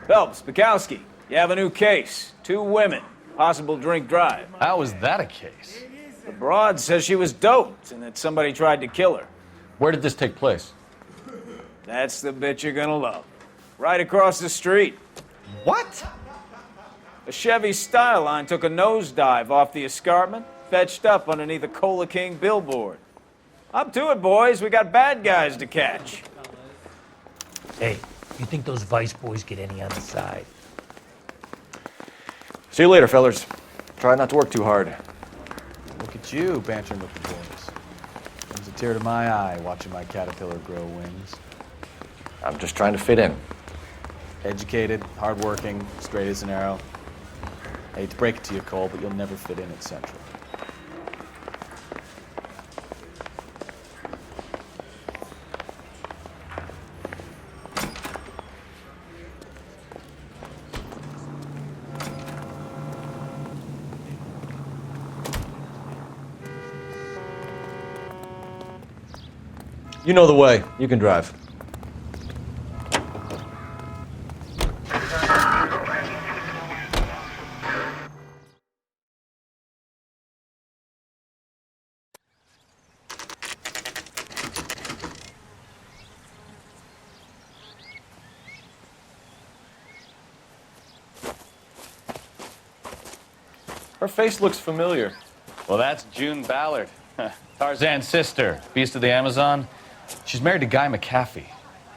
Phelps, Bukowski, you have a new case. 2 women, possible drink drive. How is that a case? The broad says she was doped and that somebody tried to kill her. Where did this take place? That's the bit you're gonna love. Right across the street. What? A Chevy Styline took a nosedive off the escarpment, fetched up underneath a Cola King billboard. Up to it, boys. We got bad guys to catch. Hey, you think those Vice boys get any on the side? See you later, fellers. Try not to work too hard. Look at you, bantering with the boys. Brings a tear to my eye watching my caterpillar grow wings. I'm just trying to fit in. Educated, hardworking, straight as an arrow. I hate to break it to you, Cole, but you'll never fit in at Central. You know the way. You can drive. Her face looks familiar. Well, that's June Ballard, Tarzan's sister, beast of the Amazon. She's married to Guy McAfee.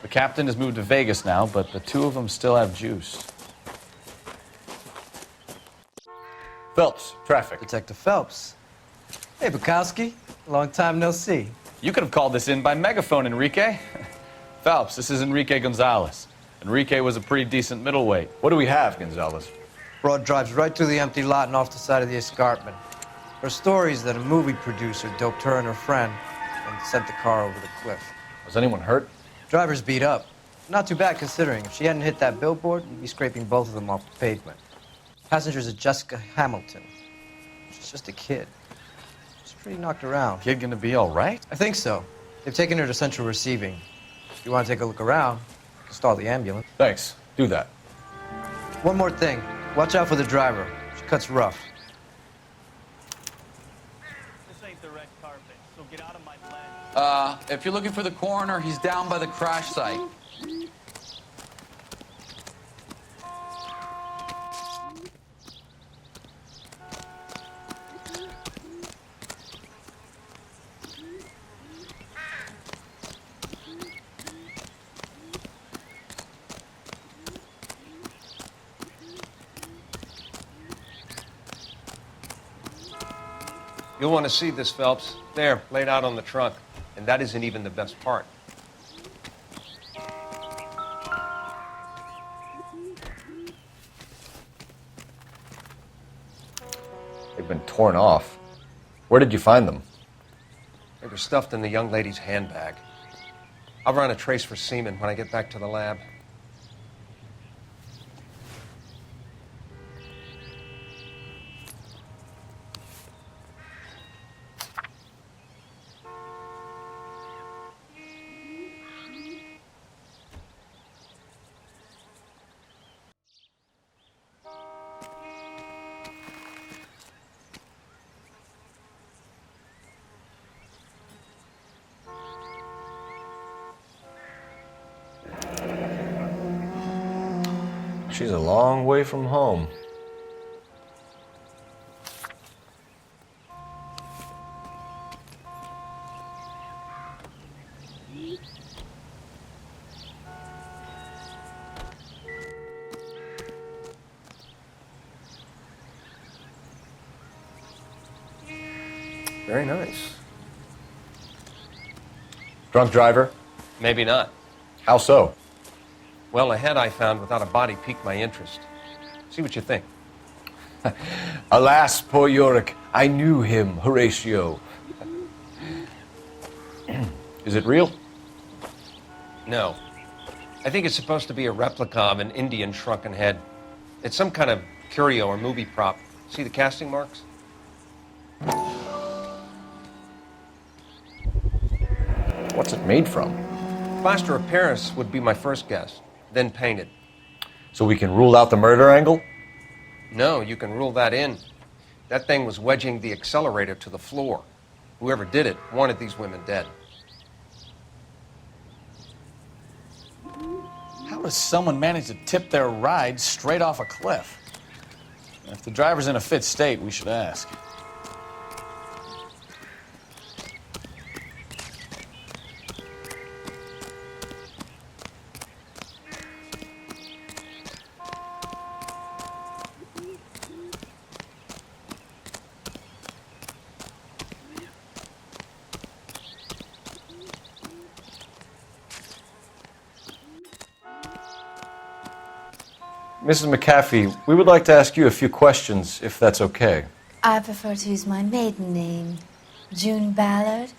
The captain has moved to Vegas now, but the 2 of them still have juice. Phelps, traffic. Detective Phelps. Hey, Bukowski. Long time no see. You could have called this in by megaphone, Enrique. Phelps, this is Enrique Gonzalez. Enrique was a pretty decent middleweight. What do we have, Gonzalez? Broad drives right through the empty lot and off the side of the escarpment. Her story is that a movie producer doped her and her friend and sent the car over the cliff. Was anyone hurt? Driver's beat up. Not too bad considering. If she hadn't hit that billboard, you'd be scraping both of them off the pavement. Passenger's a Jessica Hamilton. She's just a kid. She's pretty knocked around. Kid gonna be all right? I think so. They've taken her to Central Receiving. If you want to take a look around, you can stall the ambulance. Thanks. Do that. One more thing. Watch out for the driver. She cuts rough. This ain't the red carpet, so get out of my lane. If you're looking for the coroner, he's down by the crash site. You'll want to see this, Phelps. There, laid out on the trunk. And that isn't even the best part. They've been torn off. Where did you find them? They were stuffed in the young lady's handbag. I'll run a trace for semen when I get back to the lab. She's a long way from home. Very nice. Drunk driver? Maybe not. How so? Well, a head I found without a body piqued my interest. See what you think. Alas, poor Yorick, I knew him, Horatio. Is it real? No. I think it's supposed to be a replica of an Indian shrunken head. It's some kind of curio or movie prop. See the casting marks? What's it made from? Plaster of Paris would be my first guess, then painted. So we can rule out the murder angle? No, you can rule that in. That thing was wedging the accelerator to the floor. Whoever did it wanted these women dead. How does someone manage to tip their ride straight off a cliff? If the driver's in a fit state, we should ask. Mrs. McAfee, we would like to ask you a few questions, if that's okay. I prefer to use my maiden name, June Ballard.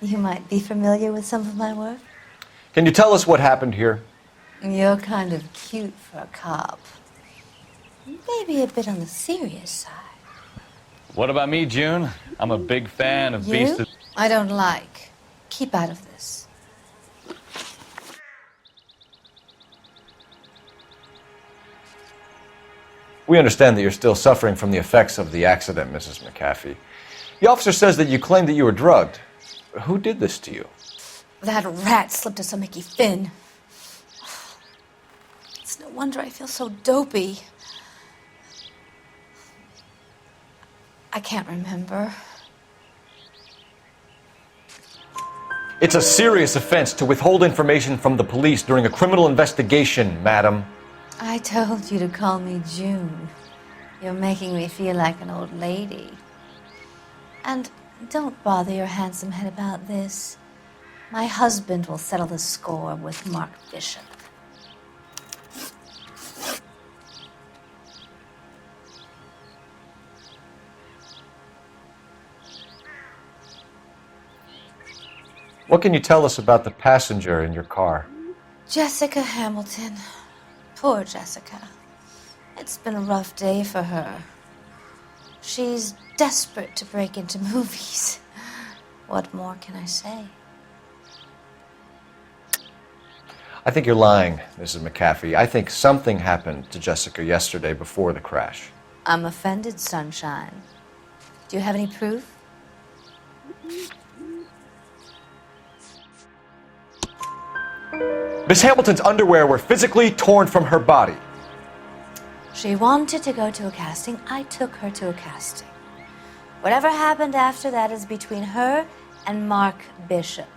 You might be familiar with some of my work. Can you tell us what happened here? You're kind of cute for a cop. Maybe a bit on the serious side. What about me, June? I'm a big fan of Beast You? of... I don't like. Keep out of this. We understand that you're still suffering from the effects of the accident, Mrs. McAfee. The officer says that you claimed that you were drugged. Who did this to you? That rat slipped us a Mickey Finn. It's no wonder I feel so dopey. I can't remember. It's a serious offense to withhold information from the police during a criminal investigation, madam. I told you to call me June. You're making me feel like an old lady. And don't bother your handsome head about this. My husband will settle the score with Mark Bishop. What can you tell us about the passenger in your car? Jessica Hamilton. Poor Jessica. It's been a rough day for her. She's desperate to break into movies. What more can I say? I think you're lying, Mrs. McAfee. I think something happened to Jessica yesterday before the crash. I'm offended, Sunshine. Do you have any proof? Miss Hamilton's underwear were physically torn from her body. She wanted to go to a casting. I took her to a casting. Whatever happened after that is between her and Mark Bishop.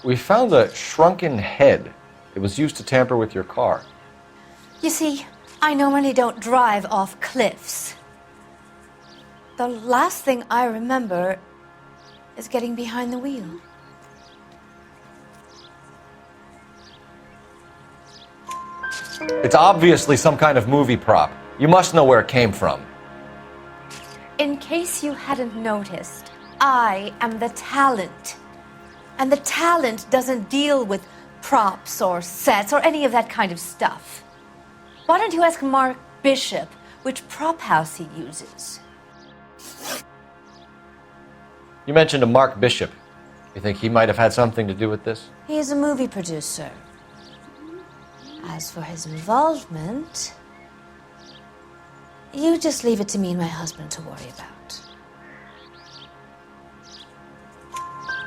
We found a shrunken head. It was used to tamper with your car. You see, I normally don't drive off cliffs. The last thing I remember is getting behind the wheel. It's obviously some kind of movie prop. You must know where it came from. In case you hadn't noticed, I am the talent. And the talent doesn't deal with props or sets or any of that kind of stuff. Why don't you ask Mark Bishop which prop house he uses? You mentioned a Mark Bishop. You think he might have had something to do with this? He is a movie producer. As for his involvement, you just leave it to me and my husband to worry about.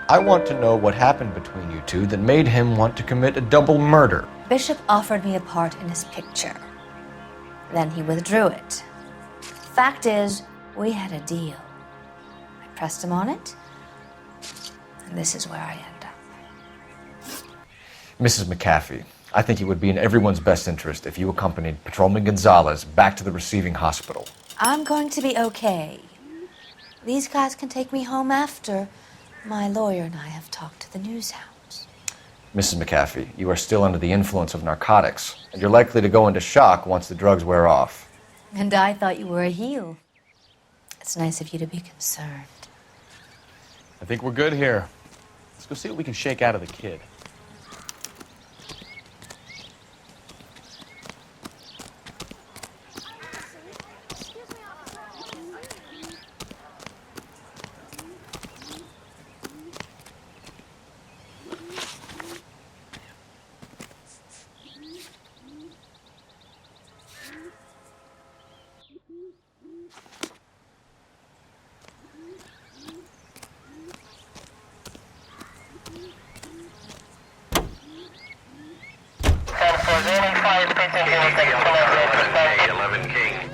I want to know what happened between you two that made him want to commit a double murder. Bishop offered me a part in his picture. Then he withdrew it. Fact is, we had a deal. I pressed him on it, and this is where I end up. Mrs. McAfee, I think it would be in everyone's best interest if you accompanied Patrolman Gonzalez back to the receiving hospital. I'm going to be okay. These guys can take me home after my lawyer and I have talked to the news hounds. Mrs. McAfee, you are still under the influence of narcotics, and you're likely to go into shock once the drugs wear off. And I thought you were a heel. It's nice of you to be concerned. I think we're good here. Let's go see what we can shake out of the kid. 11 King.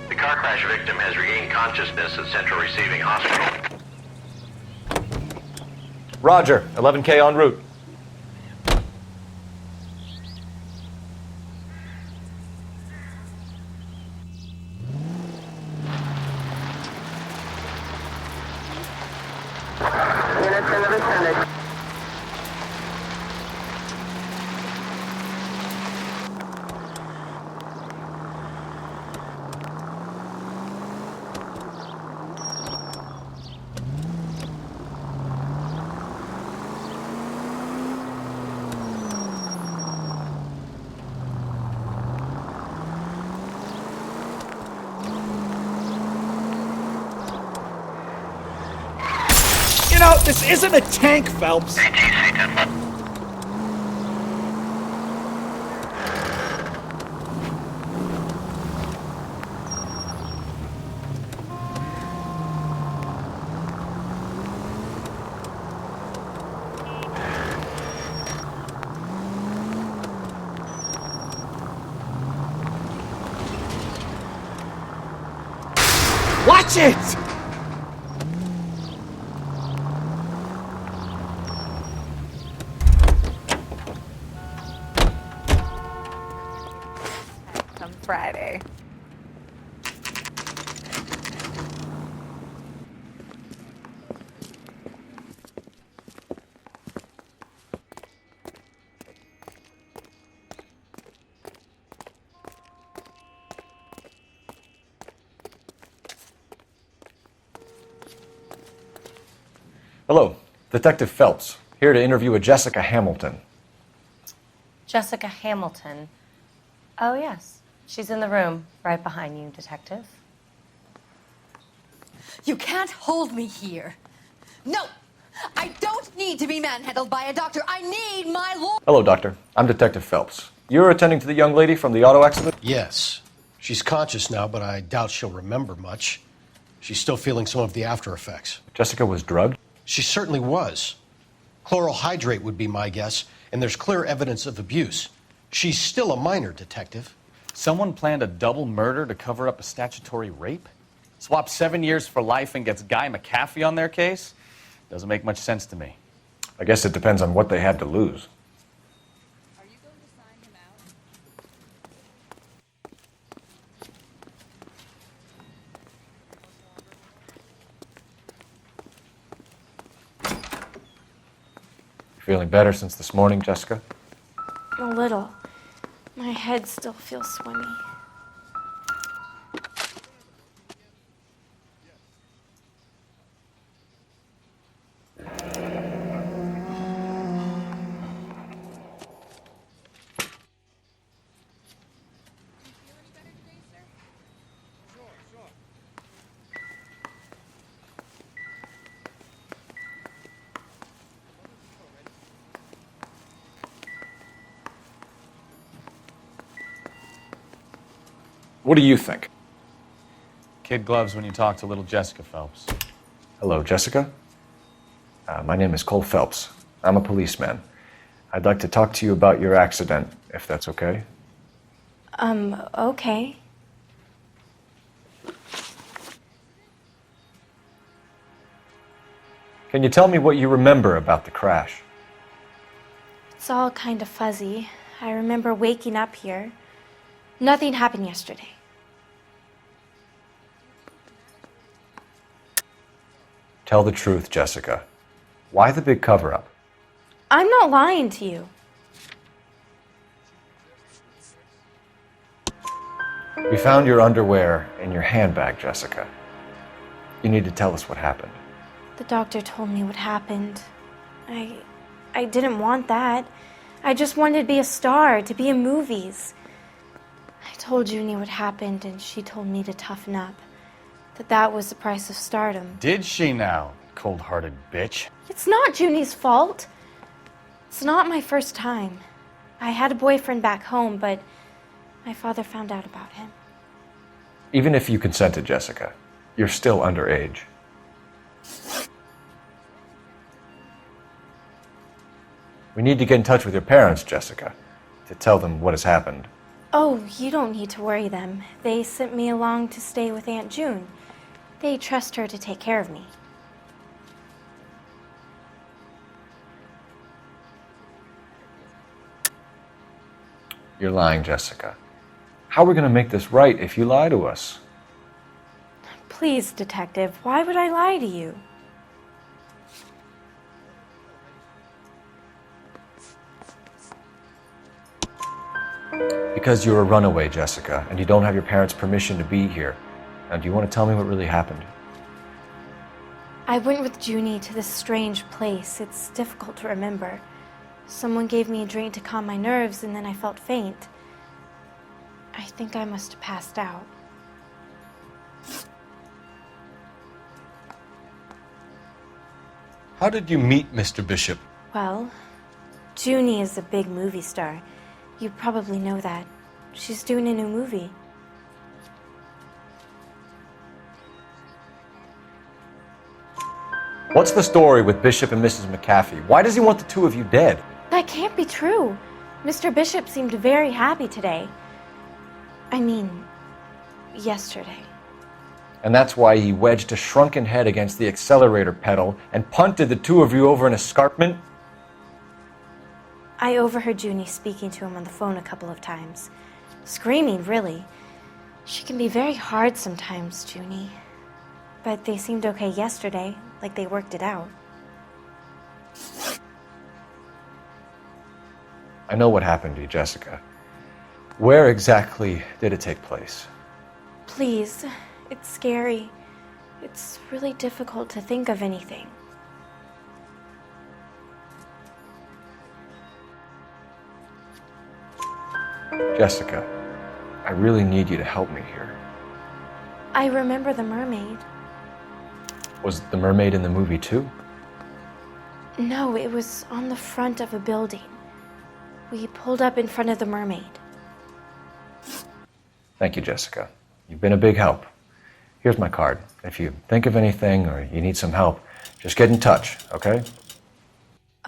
The car crash victim has regained consciousness at Central Receiving Hospital. Roger, 11K en route. Units in the vicinity. You know, this isn't a tank, Phelps. Watch it! Come Friday. Hello, Detective Phelps, here to interview a Jessica Hamilton. Jessica Hamilton. Oh, yes. She's in the room right behind you, Detective. You can't hold me here. No! I don't need to be manhandled by a doctor. I need my lawyer. Hello, Doctor. I'm Detective Phelps. You're attending to the young lady from the auto accident? Yes. She's conscious now, but I doubt she'll remember much. She's still feeling some of the after effects. Jessica was drugged? She certainly was. Chloral hydrate would be my guess, and there's clear evidence of abuse. She's still a minor, Detective. Someone planned a double murder to cover up a statutory rape? Swap 7 years for life and gets Guy McAfee on their case? Doesn't make much sense to me. I guess it depends on what they had to lose. Are you going to sign him Feeling better since this morning, Jessica? A little. My head still feels swimmy. What do you think? Kid gloves when you talk to little Jessica Phelps. Hello, Jessica. My name is Cole Phelps. I'm a policeman. I'd like to talk to you about your accident, if that's okay. Okay. Can you tell me what you remember about the crash? It's all kind of fuzzy. I remember waking up here. Nothing happened yesterday. Tell the truth, Jessica. Why the big cover-up? I'm not lying to you. We found your underwear in your handbag, Jessica. You need to tell us what happened. The doctor told me what happened. I didn't want that. I just wanted to be a star, to be in movies. I told Junie what happened, and she told me to toughen up. That was the price of stardom. Did she now, cold-hearted bitch? It's not Junie's fault. It's not my first time. I had a boyfriend back home, but my father found out about him. Even if you consented, Jessica, you're still underage. We need to get in touch with your parents, Jessica, to tell them what has happened. Oh, you don't need to worry them. They sent me along to stay with Aunt June. They trust her to take care of me. You're lying, Jessica. How are we going to make this right if you lie to us? Please, Detective, why would I lie to you? Because you're a runaway, Jessica, and you don't have your parents' permission to be here. Now, do you want to tell me what really happened? I went with Junie to this strange place. It's difficult to remember. Someone gave me a drink to calm my nerves, and then I felt faint. I think I must have passed out. How did you meet Mr. Bishop? Well, Junie is a big movie star. You probably know that. She's doing a new movie. What's the story with Bishop and Mrs. McAfee? Why does he want the two of you dead? That can't be true. Mr. Bishop seemed very happy today. I mean, yesterday. And that's why he wedged a shrunken head against the accelerator pedal and punted the two of you over an escarpment? I overheard Junie speaking to him on the phone a couple of times. Screaming, really. She can be very hard sometimes, Junie. But they seemed okay yesterday, like they worked it out. I know what happened to you, Jessica. Where exactly did it take place? Please, it's scary. It's really difficult to think of anything. Jessica, I really need you to help me here. I remember the mermaid. Was the mermaid in the movie too? No, it was on the front of a building. We pulled up in front of the mermaid. Thank you, Jessica. You've been a big help. Here's my card. If you think of anything or you need some help, just get in touch, okay?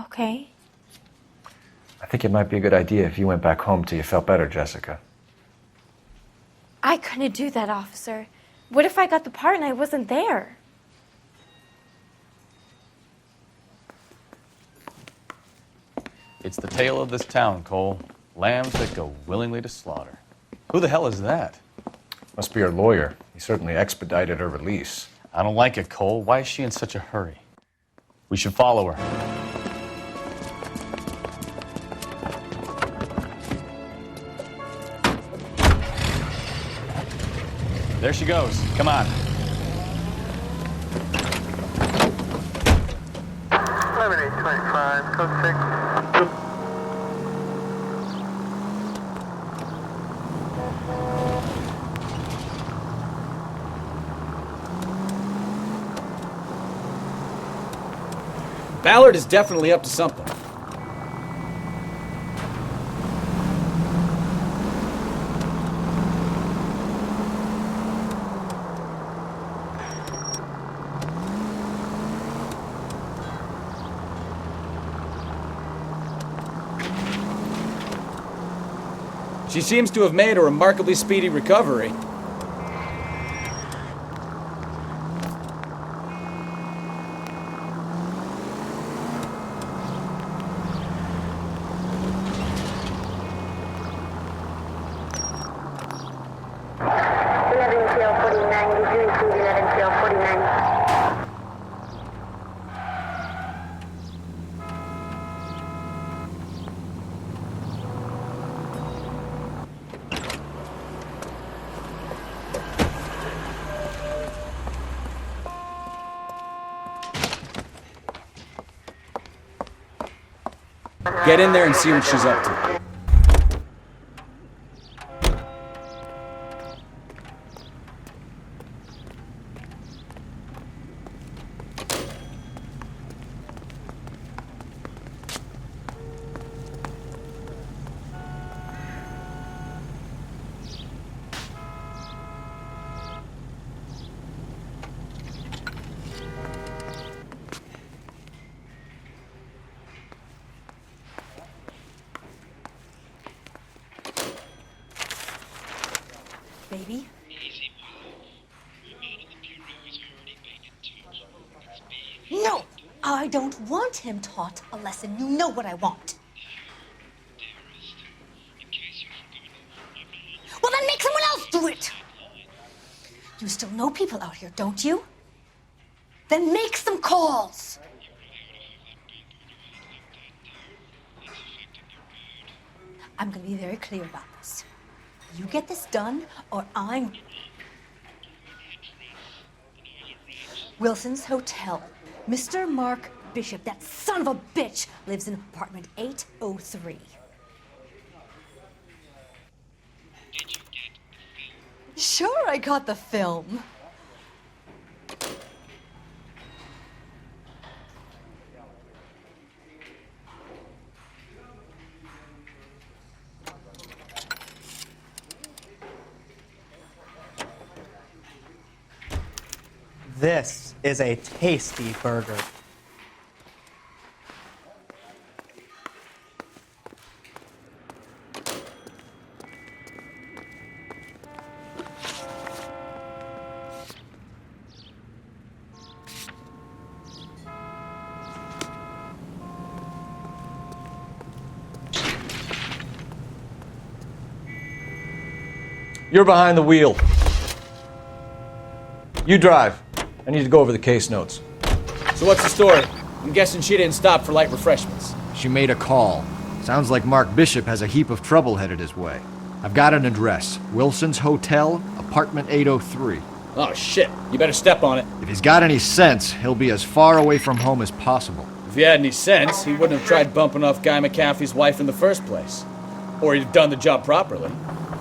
Okay. I think it might be a good idea if you went back home till you felt better, Jessica. I couldn't do that, officer. What if I got the part and I wasn't there? It's the tale of this town, Cole. Lambs that go willingly to slaughter. Who the hell is that? Must be her lawyer. He certainly expedited her release. I don't like it, Cole. Why is she in such a hurry? We should follow her. There she goes. Come on. 11825, code 6. Ballard is definitely up to something. She seems to have made a remarkably speedy recovery. Get in there and see what she's up to. baby. No, I don't want him taught a lesson. You know what I want. Well, then make someone else do it. You still know people out here, don't you? Then make some calls. I'm going to be very clear about this. You get this done, or I'm... Wilson's Hotel. Mr. Mark Bishop, that son of a bitch, lives in apartment 803. Sure, I got the film. This is a tasty burger. You're behind the wheel. You drive. I need to go over the case notes. So what's the story? I'm guessing she didn't stop for light refreshments. She made a call. Sounds like Mark Bishop has a heap of trouble headed his way. I've got an address. Wilson's Hotel, apartment 803. Oh, shit. You better step on it. If he's got any sense, he'll be as far away from home as possible. If he had any sense, he wouldn't have tried bumping off Guy McAfee's wife in the first place. Or he'd have done the job properly.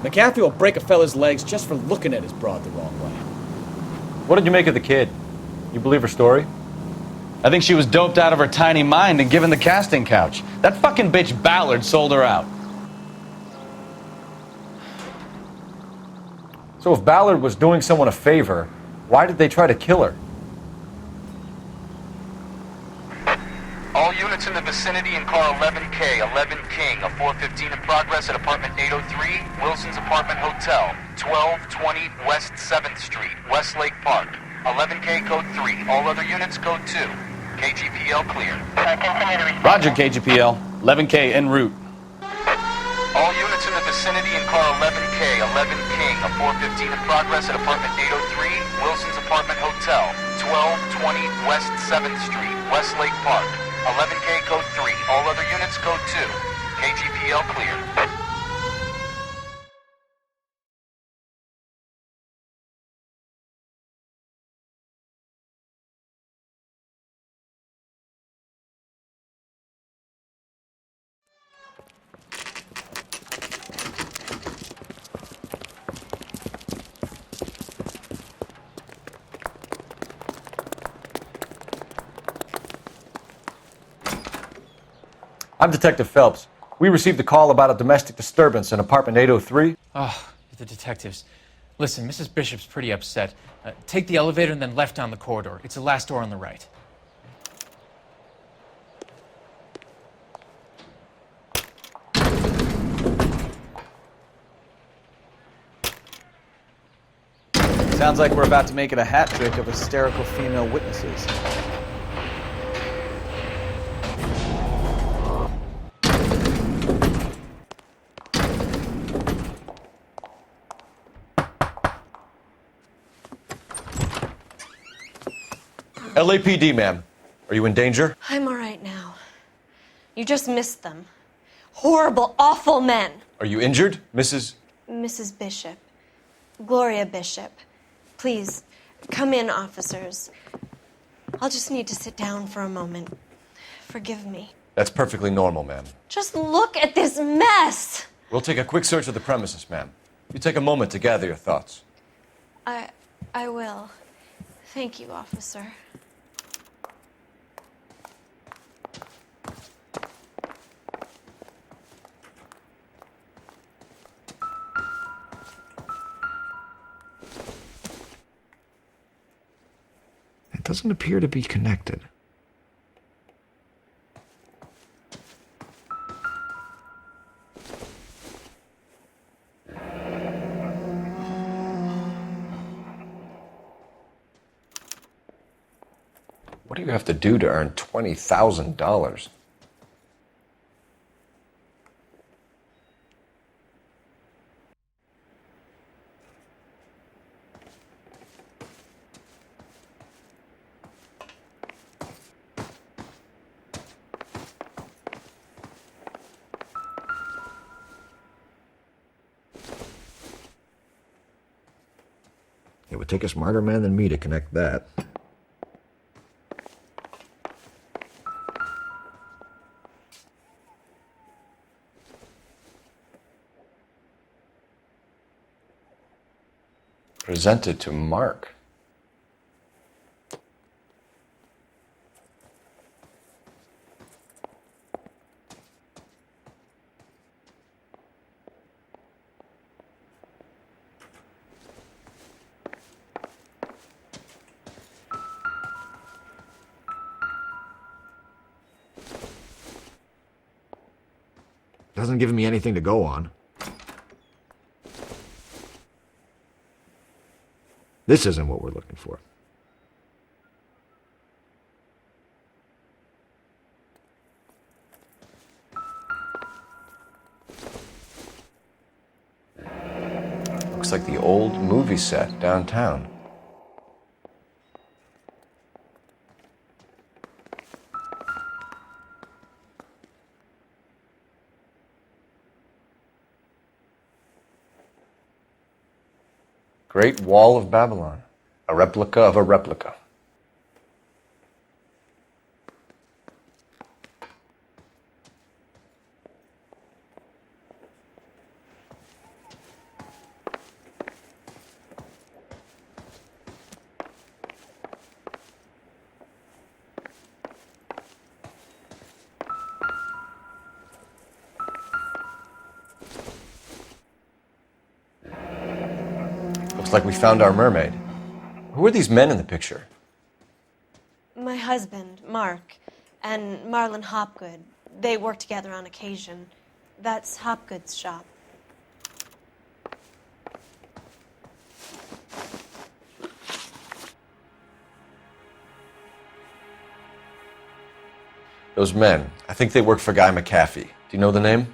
McAfee will break a fella's legs just for looking at his broad the wrong way. What did you make of the kid? You believe her story? I think she was doped out of her tiny mind and given the casting couch. That fucking bitch Ballard sold her out. So if Ballard was doing someone a favor, why did they try to kill her? All units in the vicinity in car 11K, 11 King, a 415 in progress at apartment 803, Wilson's Apartment Hotel, 1220 West 7th Street, Westlake Park. 11K code 3, all other units code 2. KGPL clear. Roger, KGPL. 11K en route. All units in the vicinity in car 11K, 11 King, a 415 in progress at apartment 803, Wilson's Apartment Hotel, 1220 West 7th Street, Westlake Park. 11K code 3, all other units code 2. KGPL clear. I'm Detective Phelps. We received a call about a domestic disturbance in apartment 803. Oh, the detectives. Listen, Mrs. Bishop's pretty upset. Take the elevator and then left down the corridor. It's the last door on the right. Sounds like we're about to make it a hat trick of hysterical female witnesses. LAPD, ma'am. Are you in danger? I'm all right now. You just missed them. Horrible, awful men. Are you injured, Mrs.? Mrs. Bishop. Gloria Bishop. Please, come in, officers. I'll just need to sit down for a moment. Forgive me. That's perfectly normal, ma'am. Just look at this mess! We'll take a quick search of the premises, ma'am. You take a moment to gather your thoughts. I will. Thank you, officer. It doesn't appear to be connected. do you have to do to earn $20,000? It would take a smarter man than me to connect that. Presented to Mark. Doesn't give me anything to go on. This isn't what we're looking for. Looks like the old movie set downtown. Great Wall of Babylon, a replica of a replica. Looks like we found our mermaid. Who are these men in the picture? My husband, Mark, and Marlon Hopgood. They work together on occasion. That's Hopgood's shop. Those men, I think they work for Guy McAfee. Do you know the name?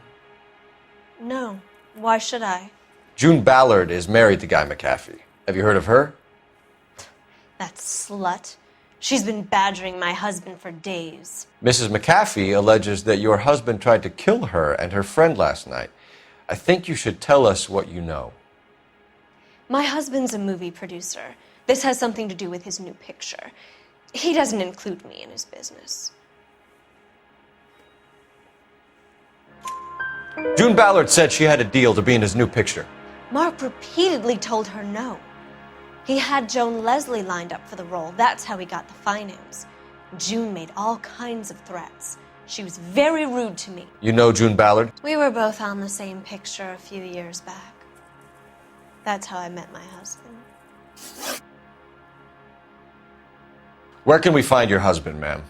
No. Why should I? June Ballard is married to Guy McAfee. Have you heard of her? That slut. She's been badgering my husband for days. Mrs. McAfee alleges that your husband tried to kill her and her friend last night. I think you should tell us what you know. My husband's a movie producer. This has something to do with his new picture. He doesn't include me in his business. June Ballard said she had a deal to be in his new picture. Mark repeatedly told her no. He had Joan Leslie lined up for the role. That's how he got the finance. June made all kinds of threats. She was very rude to me. You know June Ballard? We were both on the same picture a few years back. That's how I met my husband. Where can we find your husband, ma'am?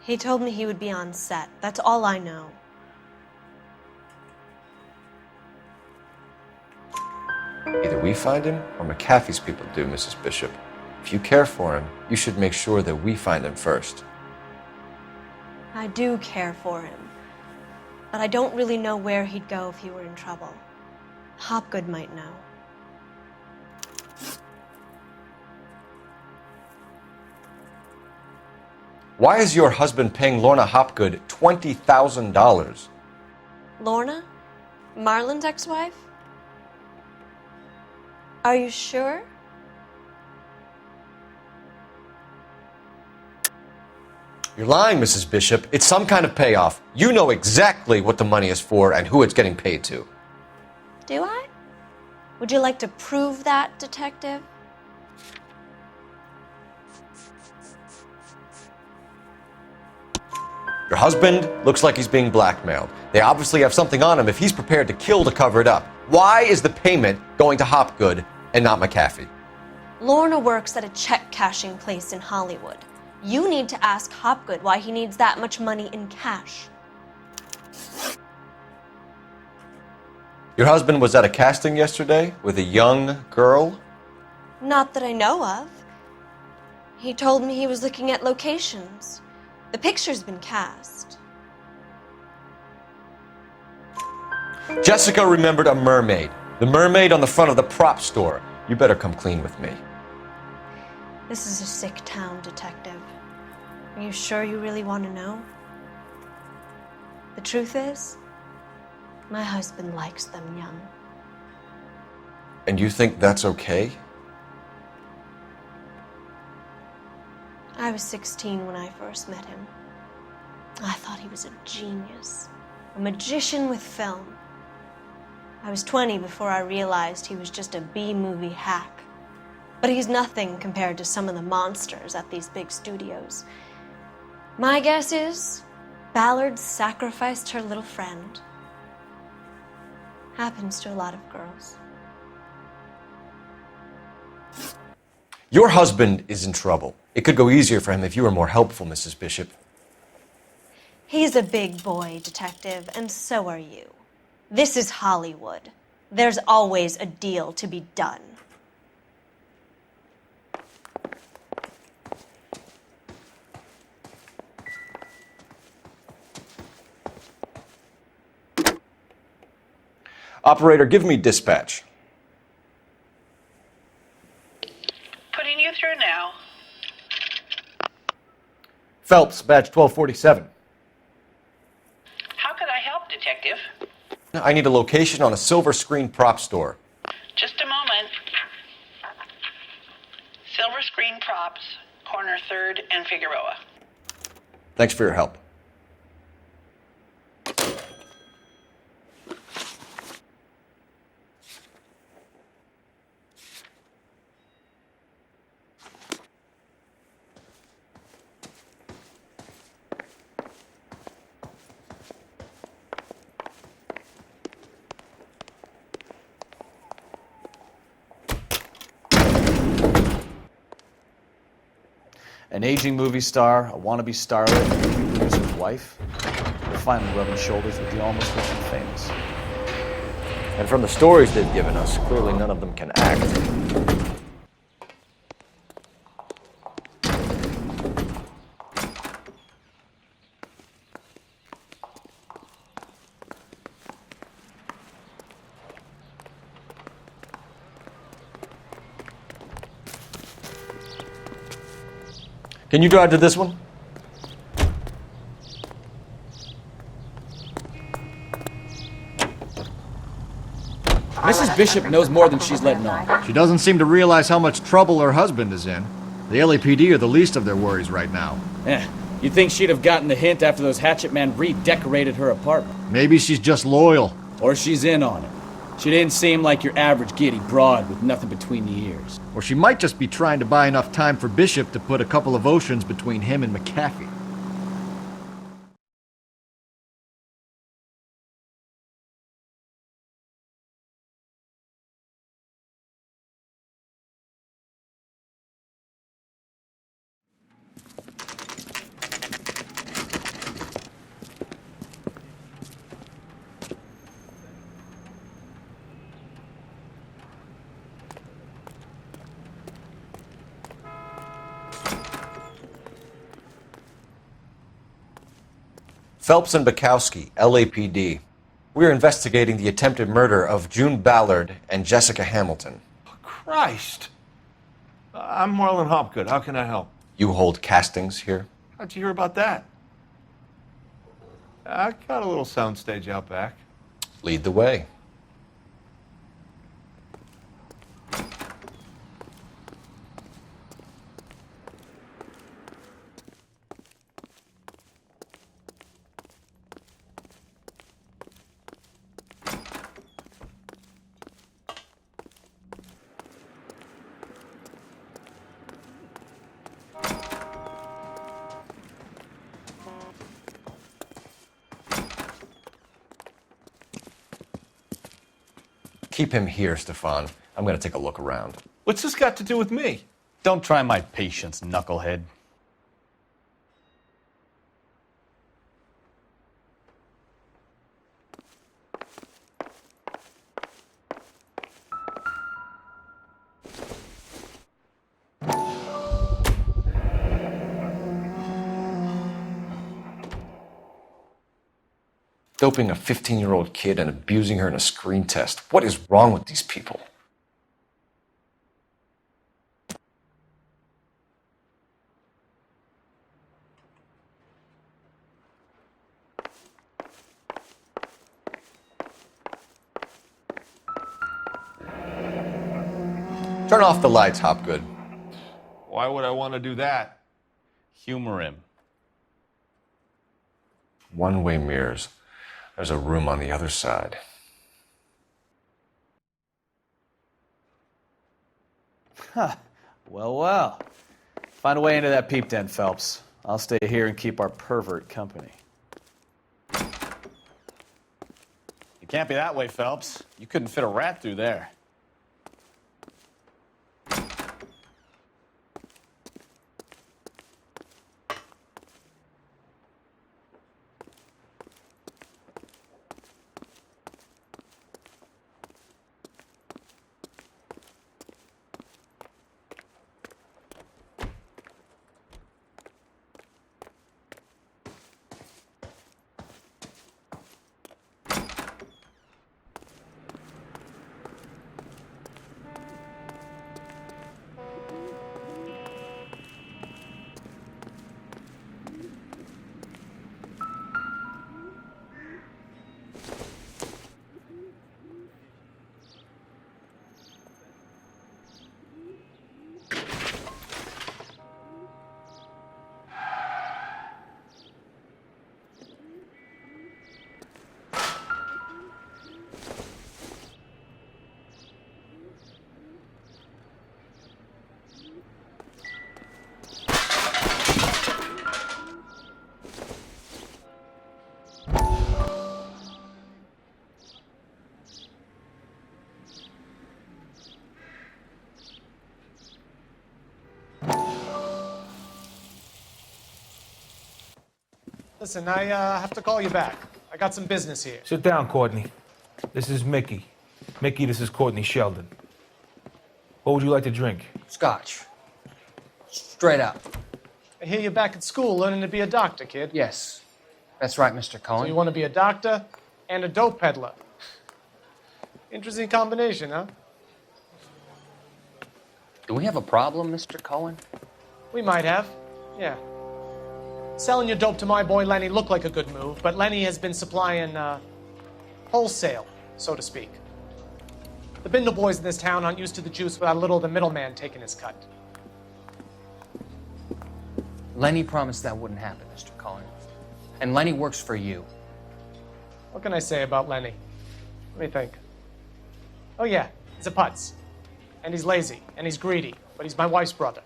He told me he would be on set. That's all I know. Either we find him or McAfee's people do, Mrs. Bishop. If you care for him, you should make sure that we find him first. I do care for him, but I don't really know where he'd go if he were in trouble. Hopgood might know. Why is your husband paying Lorna Hopgood $20,000? Lorna? Marlon's ex-wife? Are you sure? You're lying, Mrs. Bishop. It's some kind of payoff. You know exactly what the money is for and who it's getting paid to. Do I? Would you like to prove that, Detective? Your husband looks like he's being blackmailed. They obviously have something on him if he's prepared to kill to cover it up. Why is the payment going to Hopgood and not McAfee? Lorna works at a check-cashing place in Hollywood. You need to ask Hopgood why he needs that much money in cash. Your husband was at a casting yesterday with a young girl? Not that I know of. He told me he was looking at locations. The picture's been cast. Jessica remembered a mermaid. The mermaid on the front of the prop store. You better come clean with me. This is a sick town, Detective. Are you sure you really want to know? The truth is, my husband likes them young. And you think that's okay? I was 16 when I first met him. I thought he was a genius, a magician with film. I was 20 before I realized he was just a B-movie hack. But he's nothing compared to some of the monsters at these big studios. My guess is Ballard sacrificed her little friend. Happens to a lot of girls. Your husband is in trouble. It could go easier for him if you were more helpful, Mrs. Bishop. He's a big boy, Detective, and so are you. This is Hollywood. There's always a deal to be done. Operator, give me dispatch. Putting you through now. Phelps, badge 1247. How could I help, Detective? I need a location on a silver screen prop store. Just a moment. Silver Screen Props, corner 3rd and Figueroa. Thanks for your help. An aging movie star, a wannabe starlet, and a movie producer's wife. They're finally rubbing shoulders with the almost rich and famous. And from the stories they've given us, clearly none of them can act. Can you drive to this one? Mrs. Bishop knows more than she's letting on. She doesn't seem to realize how much trouble her husband is in. The LAPD are the least of their worries right now. You'd think she'd have gotten the hint after those hatchet men redecorated her apartment. Maybe she's just loyal. Or she's in on it. She didn't seem like your average giddy broad with nothing between the ears. Or she might just be trying to buy enough time for Bishop to put a couple of oceans between him and McAfee. Phelps and Bukowski, LAPD. We're investigating the attempted murder of June Ballard and Jessica Hamilton. Christ! I'm Marlon Hopgood. How can I help? You hold castings here? How'd you hear about that? I got a little soundstage out back. Lead the way. Keep him here, Stefan. I'm going to take a look around. What's this got to do with me? Don't try my patience, knucklehead. Doping a 15-year-old kid and abusing her in a screen test. What is wrong with these people? Turn off the lights, Hopgood. Why would I want to do that? Humor him. One-way mirrors. There's a room on the other side. Huh. Well, well. Find a way into that peep den, Phelps. I'll stay here and keep our pervert company. It can't be that way, Phelps. You couldn't fit a rat through there. Listen, I have to call you back. I got some business here. Sit down, Courtney. This is Mickey. Mickey, this is Courtney Sheldon. What would you like to drink? Scotch. Straight up. I hear you're back at school learning to be a doctor, kid. Yes. That's right, Mr. Cohen. So you want to be a doctor and a dope peddler. Interesting combination, huh? Do we have a problem, Mr. Cohen? We might have, yeah. Selling your dope to my boy Lenny looked like a good move, but Lenny has been supplying, wholesale, so to speak. The Bindle boys in this town aren't used to the juice without a little of the middleman taking his cut. Lenny promised that wouldn't happen, Mr. Cohen. And Lenny works for you. What can I say about Lenny? Let me think. Oh yeah, he's a putz. And he's lazy, and he's greedy, but he's my wife's brother.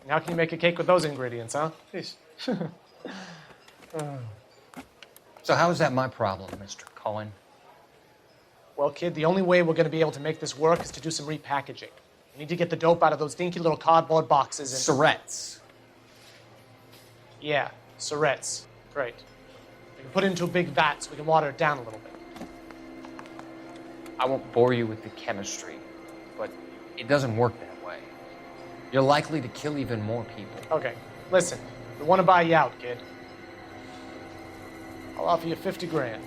And how can you make a cake with those ingredients, huh? Jeez. So how is that my problem, Mr. Cohen? Well, kid, the only way we're going to be able to make this work is to do some repackaging. We need to get the dope out of those dinky little cardboard boxes and... Surrettes. Yeah, Surrettes. Great. We can put it into a big vat so we can water it down a little bit. I won't bore you with the chemistry, but it doesn't work that way. You're likely to kill even more people. Okay, listen. We want to buy you out, kid. I'll offer you 50 grand.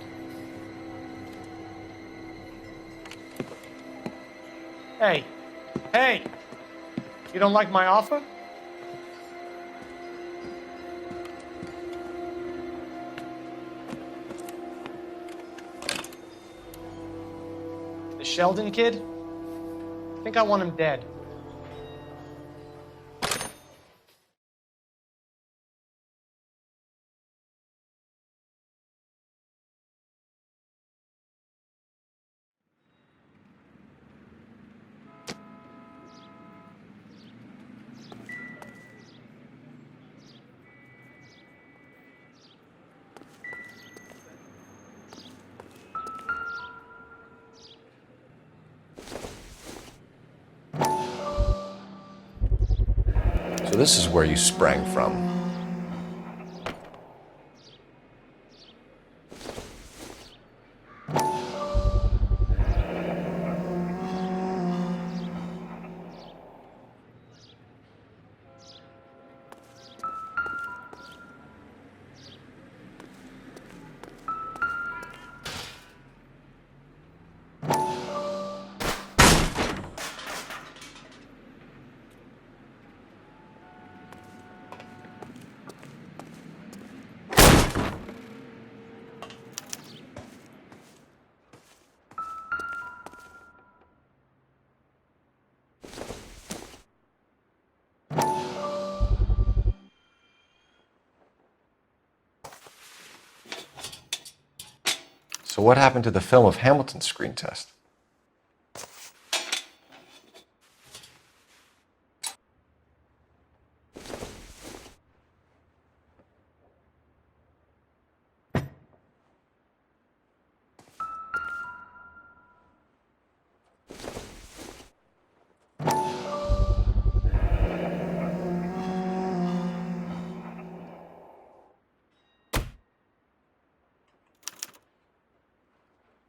Hey, hey! You don't like my offer? The Sheldon kid? I think I want him dead. So this is where you sprang from. So what happened to the film of Hamilton's screen test?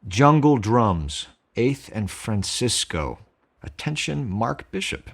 Jungle Drums, 8th and Francisco. Attention, Mark Bishop.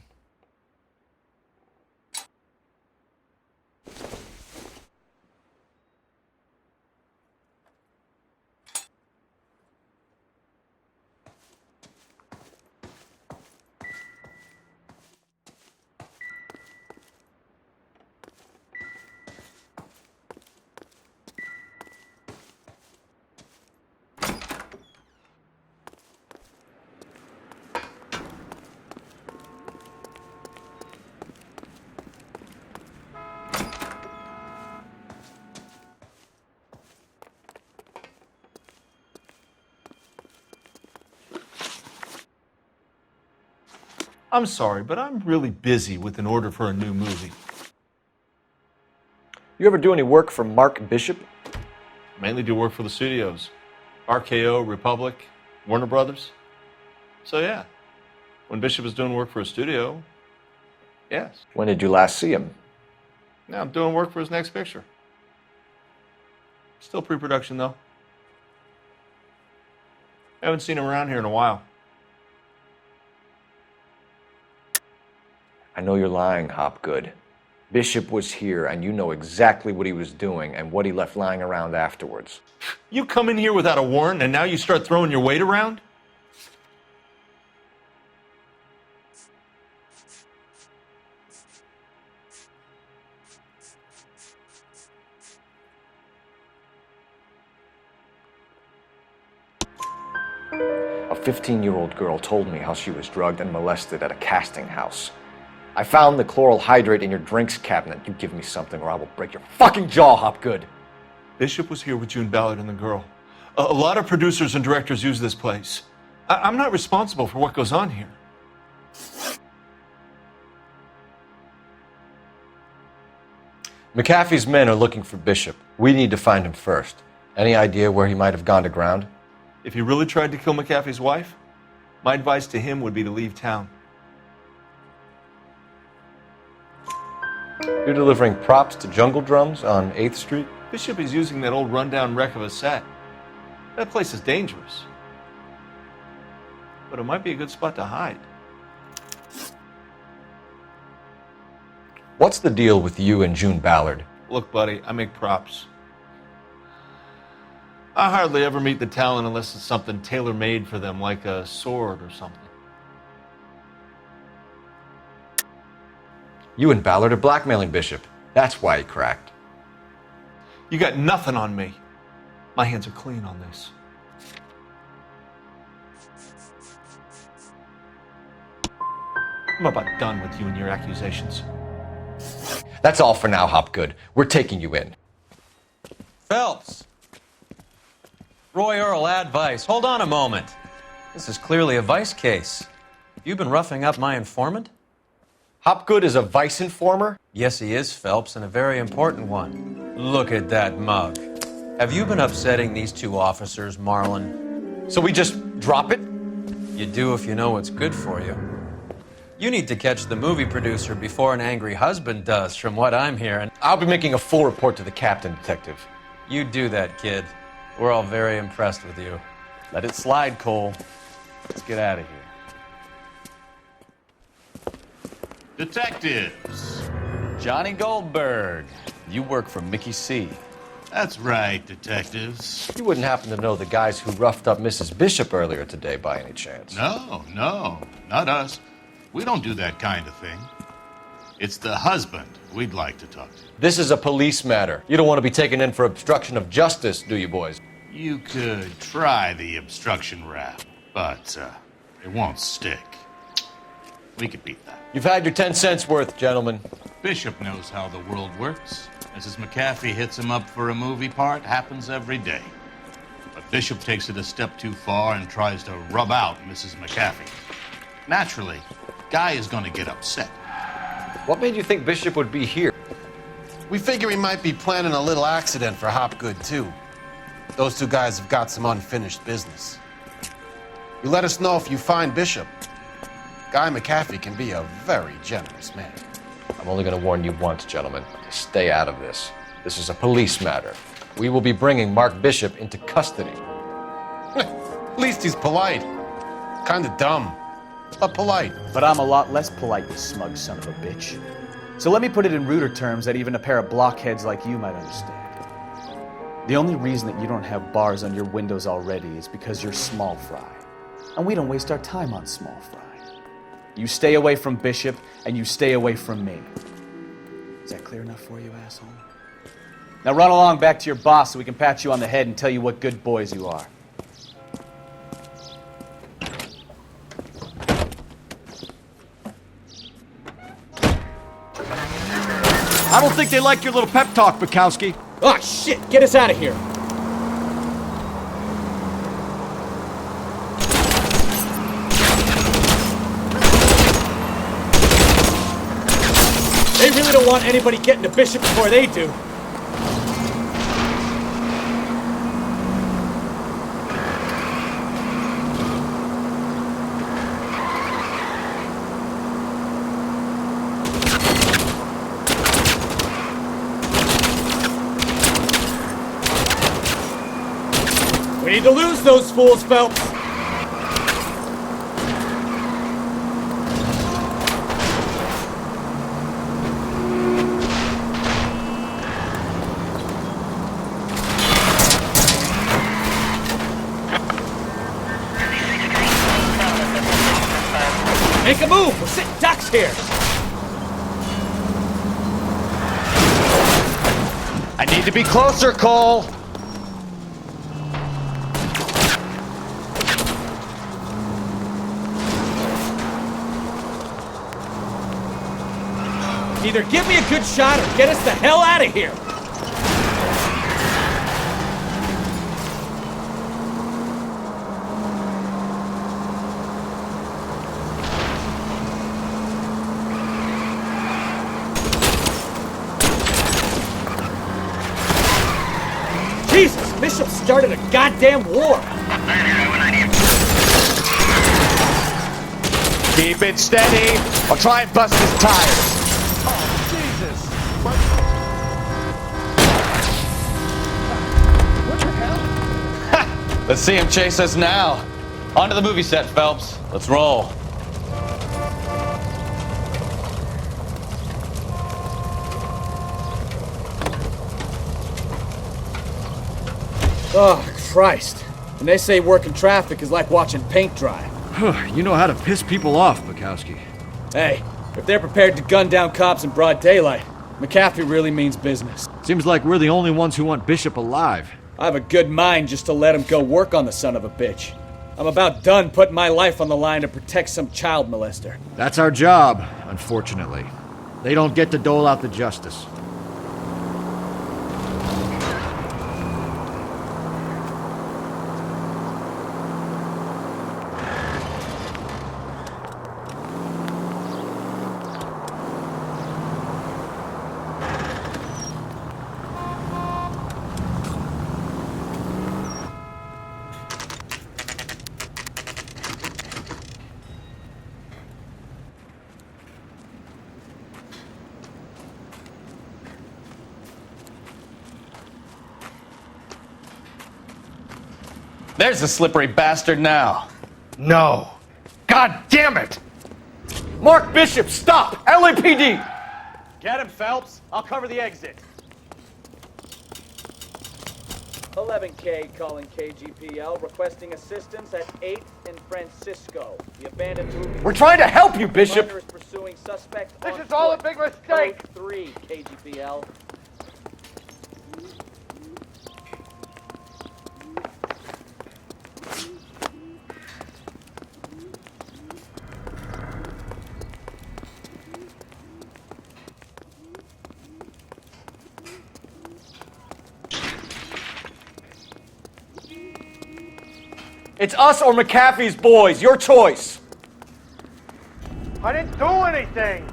I'm sorry, but I'm really busy with an order for a new movie. You ever do any work for Mark Bishop? Mainly do work for the studios. RKO, Republic, Warner Brothers. So yeah, when Bishop is doing work for a studio, yes. When did you last see him? Now I'm doing work for his next picture. Still pre-production though. Haven't seen him around here in a while. I know you're lying, Hopgood. Bishop was here, and you know exactly what he was doing and what he left lying around afterwards. You come in here without a warrant, and now you start throwing your weight around? A 15-year-old girl told me how she was drugged and molested at a casting house. I found the chloral hydrate in your drinks cabinet. You give me something or I will break your fucking jaw, Hopgood. Bishop was here with June Ballard and the girl. A lot of producers and directors use this place. I'm not responsible for what goes on here. McAfee's men are looking for Bishop. We need to find him first. Any idea where he might have gone to ground? If he really tried to kill McAfee's wife, my advice to him would be to leave town. You're delivering props to Jungle Drums on 8th Street? Bishop is using that old rundown wreck of a set. That place is dangerous. But it might be a good spot to hide. What's the deal with you and June Ballard? Look, buddy, I make props. I hardly ever meet the talent unless it's something tailor-made for them, like a sword or something. You and Ballard are blackmailing Bishop. That's why he cracked. You got nothing on me. My hands are clean on this. I'm about done with you and your accusations. That's all for now, Hopgood. We're taking you in. Phelps! Roy Earl, advice. Hold on a moment. This is clearly a vice case. You've been roughing up my informant? Hopgood is a vice informer? Yes, he is, Phelps, and a very important one. Look at that mug. Have you been upsetting these two officers, Marlin? So we just drop it? You do if you know what's good for you. You need to catch the movie producer before an angry husband does, from what I'm hearing. I'll be making a full report to the captain, Detective. You do that, kid. We're all very impressed with you. Let it slide, Cole. Let's get out of here. Detectives. Johnny Goldberg. You work for Mickey C. That's right, detectives. You wouldn't happen to know the guys who roughed up Mrs. Bishop earlier today by any chance? No, not us. We don't do that kind of thing. It's the husband we'd like to talk to. This is a police matter. You don't want to be taken in for obstruction of justice, do you, boys? You could try the obstruction rap, but it won't stick. We could beat that. You've had your 10 cents worth, gentlemen. Bishop knows how the world works. Mrs. McAfee hits him up for a movie part. Happens every day. But Bishop takes it a step too far and tries to rub out Mrs. McAfee. Naturally, Guy is going to get upset. What made you think Bishop would be here? We figure he might be planning a little accident for Hopgood, too. Those two guys have got some unfinished business. You let us know if you find Bishop. Guy McAfee can be a very generous man. I'm only going to warn you once, gentlemen. Stay out of this. This is a police matter. We will be bringing Mark Bishop into custody. At least he's polite. Kinda dumb, but polite. But I'm a lot less polite, you smug son of a bitch. So let me put it in ruder terms that even a pair of blockheads like you might understand. The only reason that you don't have bars on your windows already is because you're small fry. And we don't waste our time on small fry. You stay away from Bishop, and you stay away from me. Is that clear enough for you, asshole? Now run along back to your boss so we can pat you on the head and tell you what good boys you are. I don't think they like your little pep talk, Bukowski. Oh, shit! Get us out of here! They really don't want anybody getting to Bishop before they do. We need to lose those fools, Phelps. Make a move! We're sitting ducks here! I need to be closer, Cole! Either give me a good shot or get us the hell out of here! Jesus, Bishop started a goddamn war! Keep it steady. I'll try and bust his tires. Let's see him chase us now. On to the movie set, Phelps. Let's roll. Oh, Christ. And they say working traffic is like watching paint dry. You know how to piss people off, Bukowski. Hey, if they're prepared to gun down cops in broad daylight, McAfee really means business. Seems like we're the only ones who want Bishop alive. I have a good mind just to let him go work on the son of a bitch. I'm about done putting my life on the line to protect some child molester. That's our job, unfortunately. They don't get to dole out the justice. There's the slippery bastard now. No. God damn it! Mark Bishop, stop! LAPD! Get him, Phelps. I'll cover the exit. 11K calling KGPL, requesting assistance at 8th and Francisco. The abandoned movie. We're trying to help you, Bishop! Is pursuing suspect This on is all a foot. big mistake! Code 3, KGPL. It's us or McAfee's boys. Your choice. I didn't do anything.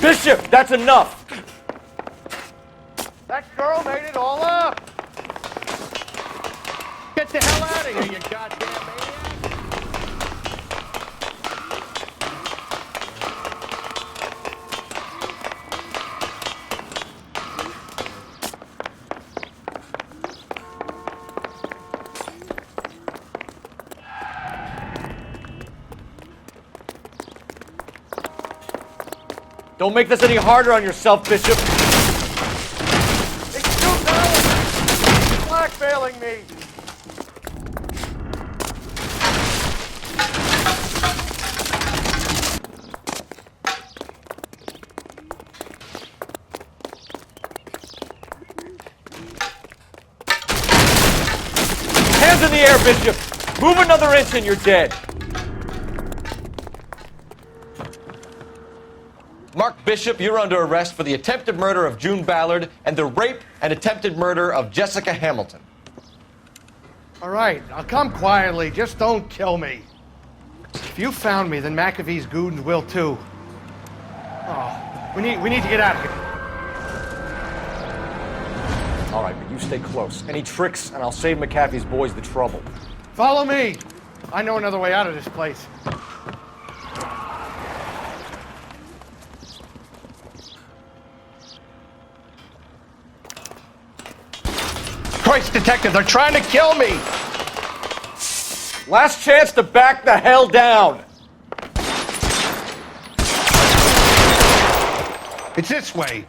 Bishop, that's enough. That girl made it all up. Get the hell out of here, you goddamn maniac. Don't make this any harder on yourself, Bishop. It's too talented. He's blackmailing me. Hands in the air, Bishop. Move another inch and you're dead. Mark Bishop, you're under arrest for the attempted murder of June Ballard and the rape and attempted murder of Jessica Hamilton. All right, I'll come quietly. Just don't kill me. If you found me, then McAfee's goons will too. Oh, we need to get out of here. All right, but you stay close. Any tricks, and I'll save McAfee's boys the trouble. Follow me. I know another way out of this place. Christ, detective, they're trying to kill me! Last chance to back the hell down! It's this way.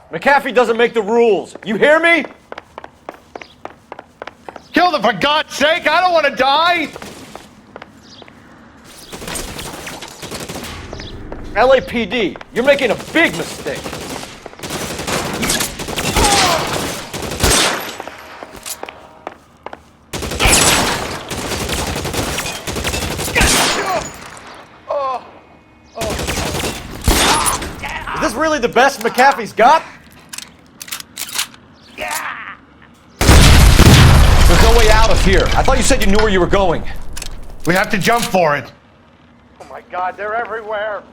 McAfee doesn't make the rules. You hear me? Kill them for God's sake! I don't want to die! LAPD, you're making a big mistake. Is this really the best McAfee's got? There's no way out of here. I thought you said you knew where you were going. We have to jump for it. Oh my God, they're everywhere.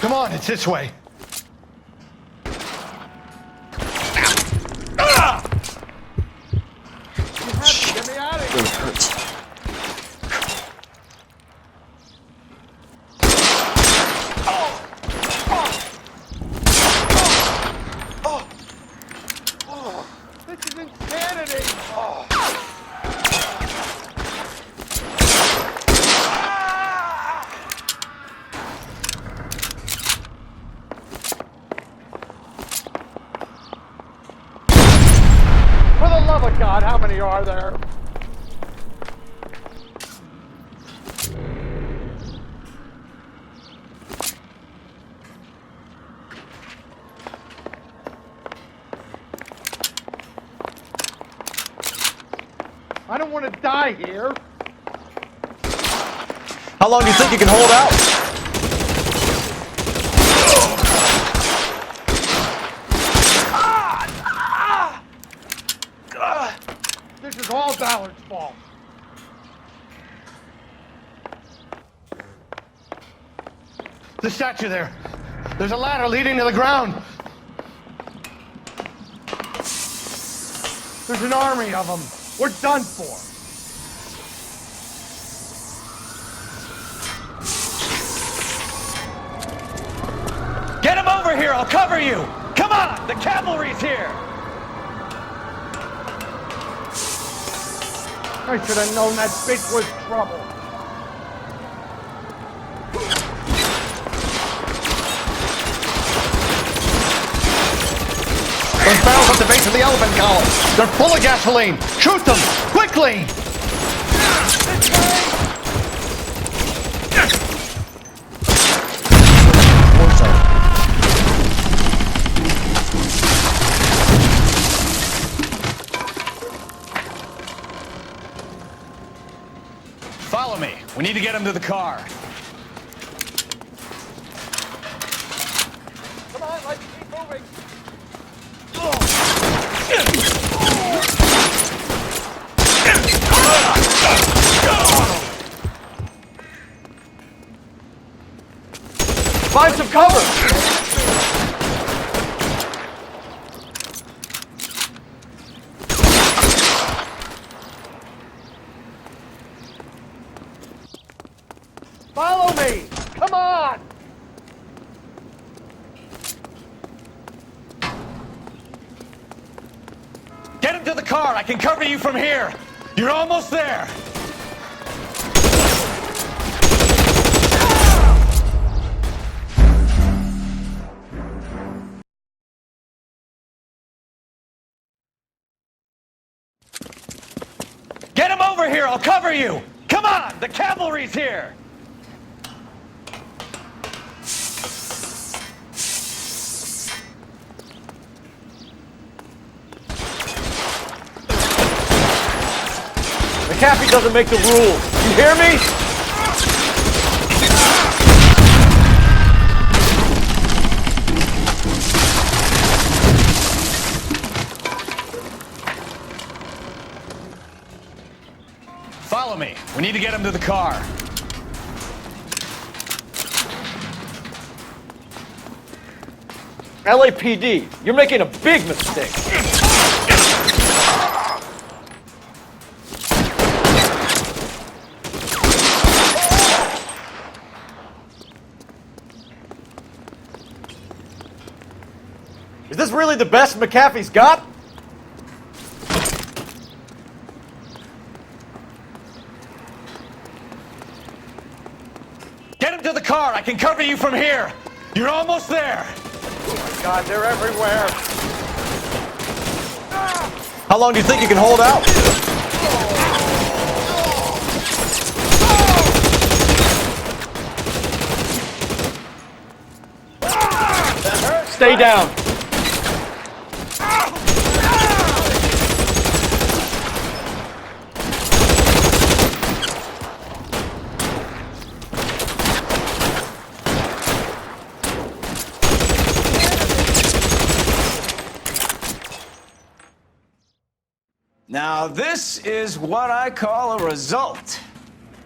Come on, it's this way. Get me out of here. It hurts. This is insanity. For the love of God, how many are there? I don't want to die here. How long do you think you can hold out? This is all Ballard's fault. The statue there. There's a ladder leading to the ground. There's an army of them. We're done for. Get him over here! I'll cover you! Come on! The cavalry's here! I should have known that bitch was trouble. Those barrels at the base of the elephant column. They're full of gasoline. Shoot them! Quickly! need to get him to the car. Come on, let's keep moving. Find some cover! Follow me! Come on! Get him to the car. I can cover you from here. You're almost there. Get him over here. I'll cover you. Come on. The cavalry's here. McAfee doesn't make the rules. You hear me? Follow me. We need to get him to the car. LAPD, you're making a big mistake. Is this really the best McAfee's got? Get him to the car. I can cover you from here. You're almost there. Oh my God, they're everywhere. How long do you think you can hold out? Stay down. Now, this is what I call a result.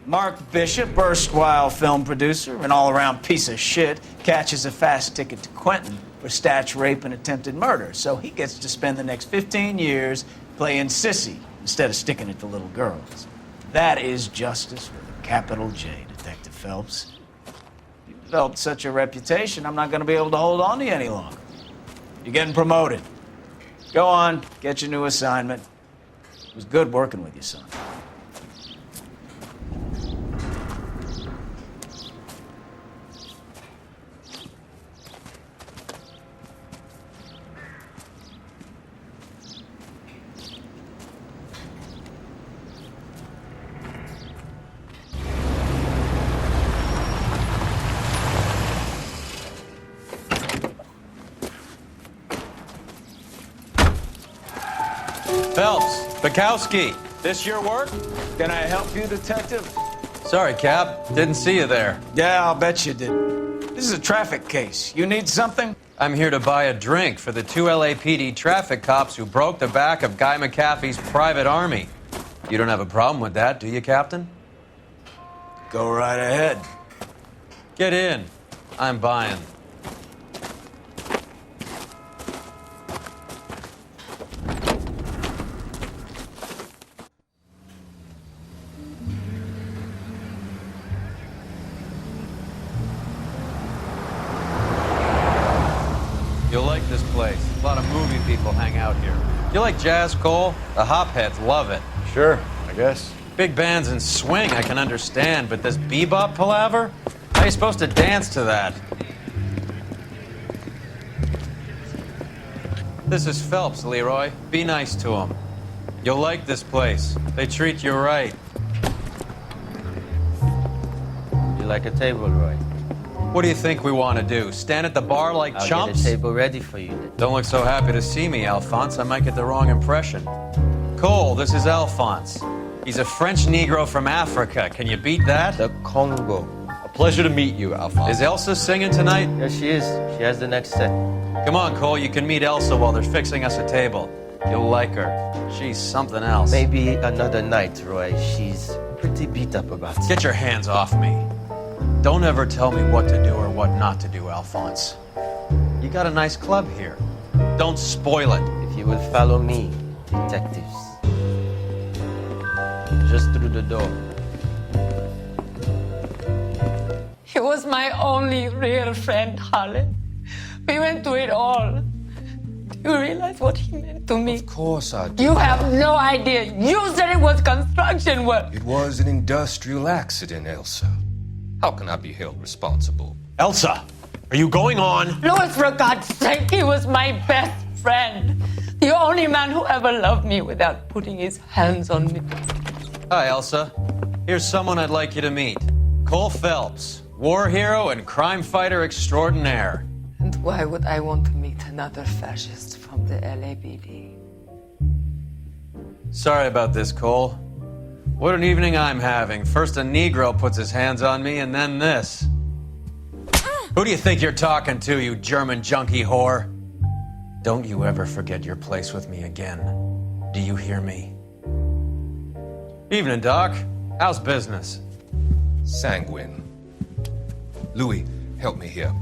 Mark Bishop, erstwhile film producer and all-around piece of shit, catches a fast ticket to Quentin for statch rape and attempted murder, so he gets to spend the next 15 years playing sissy instead of sticking it to little girls. That is justice with a capital J, Detective Phelps. You've developed such a reputation, I'm not going to be able to hold on to you any longer. You're getting promoted. Go on, get your new assignment. It was good working with you, son. Phelps, Bukowski, this your work? Can I help you, Detective? Sorry, Cap. Didn't see you there. Yeah, I'll bet you did. This is a traffic case. You need something? I'm here to buy a drink for the 2 LAPD traffic cops who broke the back of Guy McAfee's private army. You don't have a problem with that, do you, Captain? Go right ahead. Get in. I'm buying. You'll like this place. A lot of movie people hang out here. You like jazz, Cole? The hopheads love it. Sure, I guess. Big bands and swing I can understand, but this bebop palaver? How are you supposed to dance to that? This is Phelps, Leroy. Be nice to him. You'll like this place. They treat you right. You like a table, Roy? What do you think we want to do? Stand at the bar like I'll chumps? get a table ready for you then. Don't look so happy to see me, Alphonse. I might get the wrong impression. Cole, this is Alphonse. He's a French Negro from Africa. Can you beat that? The Congo. A pleasure to meet you, Alphonse. Is Elsa singing tonight? Yes, she is. She has the next set. Come on, Cole. You can meet Elsa while they're fixing us a table. You'll like her. She's something else. Maybe another night, Roy. She's pretty beat up about it. Get your hands off me. Don't ever tell me what to do or what not to do, Alphonse. You got a nice club here. Don't spoil it. If you will follow me, detectives. Just through the door. He was my only real friend, Harlan. We went through it all. Do you realize what he meant to me? Of course I do. You have no idea. You said it was construction work. It was an industrial accident, Elsa. How can I be held responsible? Elsa, are you going on? Louis, for God's sake, he was my best friend. The only man who ever loved me without putting his hands on me. Hi, Elsa. Here's someone I'd like you to meet. Cole Phelps, war hero and crime fighter extraordinaire. And why would I want to meet another fascist from the LAPD? Sorry about this, Cole. What an evening I'm having. First a Negro puts his hands on me, and then this. Who do you think you're talking to, you German junkie whore? Don't you ever forget your place with me again. Do you hear me? Evening, Doc. How's business? Sanguine. Louis, help me here.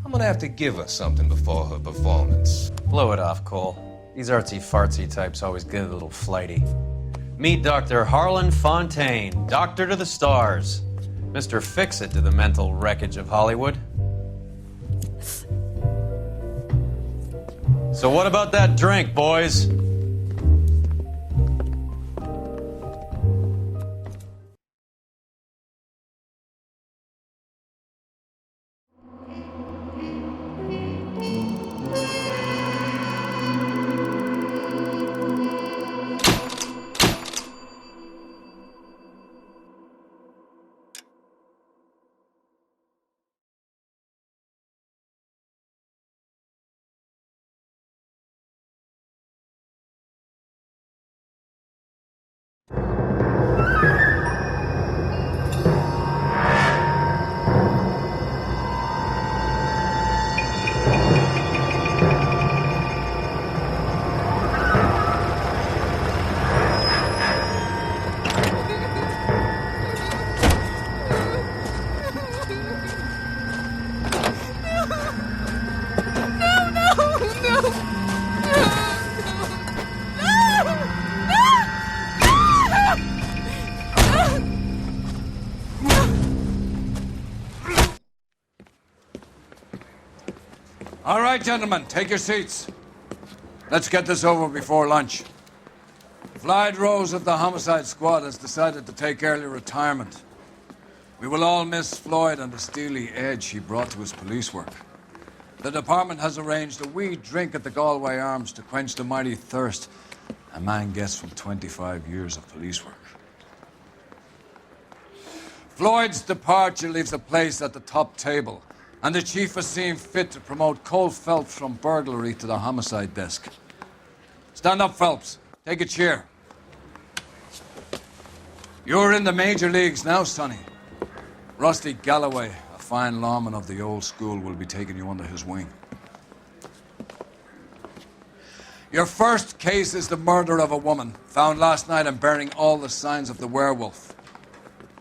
I'm gonna have to give her something before her performance. Blow it off, Cole. These artsy-fartsy types always get a little flighty. Meet Dr. Harlan Fontaine, doctor to the stars. Mr. Fix-It to the mental wreckage of Hollywood. So what about that drink, boys? All right, gentlemen, take your seats. Let's get this over before lunch. Floyd Rose of the Homicide Squad has decided to take early retirement. We will all miss Floyd and the steely edge he brought to his police work. The department has arranged a wee drink at the Galway Arms to quench the mighty thirst a man gets from 25 years of police work. Floyd's departure leaves the place at the top table, and the chief has seen fit to promote Cole Phelps from burglary to the homicide desk. Stand up, Phelps. Take a chair. You're in the major leagues now, Sonny. Rusty Galloway, a fine lawman of the old school, will be taking you under his wing. Your first case is the murder of a woman, found last night and bearing all the signs of the werewolf.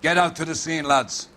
Get out to the scene, lads.